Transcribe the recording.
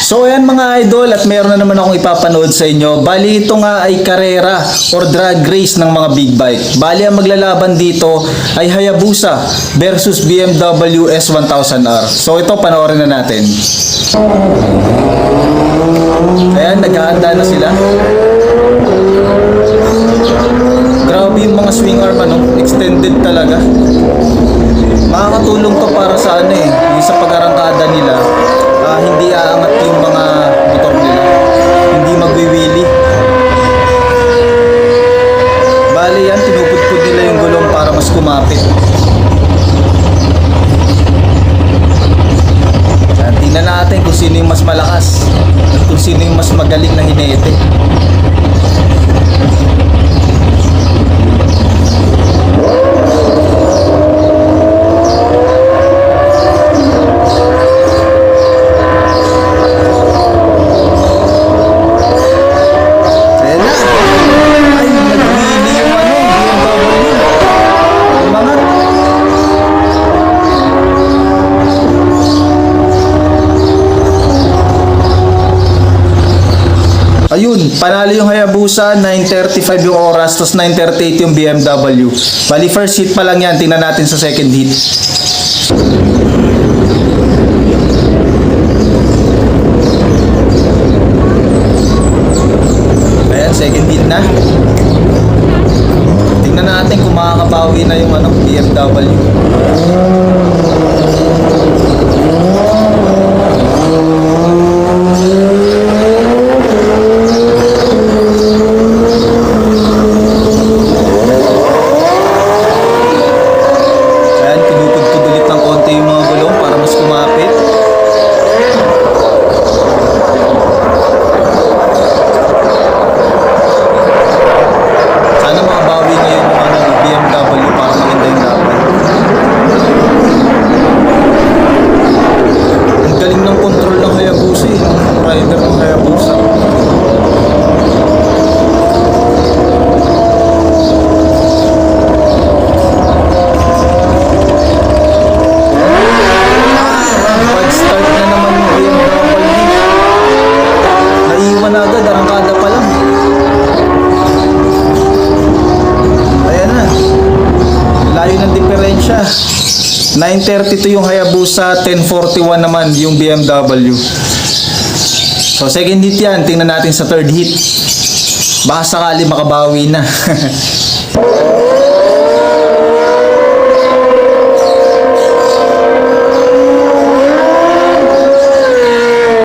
So ayan mga idol, at meron na naman akong ipapanood sa inyo. Bali ito nga ay karera or drag race ng mga big bike. Bali ang maglalaban dito ay Hayabusa versus BMW S1000R. So ito, panoorin na natin. Ayan, naghahanda na sila. Grabe yung mga swing arm, extended talaga. Makakatulong to para sa yung sa pag-arangkada nila. Hindi aangat yung mga motor nila, hindi magwiwili. Bali yan, tinupudpud nila yung gulong para mas kumapit. Yan, tingnan natin kung sino yung mas malakas at kung sino yung mas magaling na hinete. Ayun, panalo yung Hayabusa, 9:35 yung oras, tapos 9:38 yung BMW. Bali, first hit pa lang yan, tingnan natin sa second hit. Ayan, second hit na. Tingnan natin kung makakabawi na yung BMW. Layo ng diferensya. 9:32 yung Hayabusa, 10:41 naman yung BMW. So second hit yan, tingnan natin sa third hit. Baka sakali makabawi na.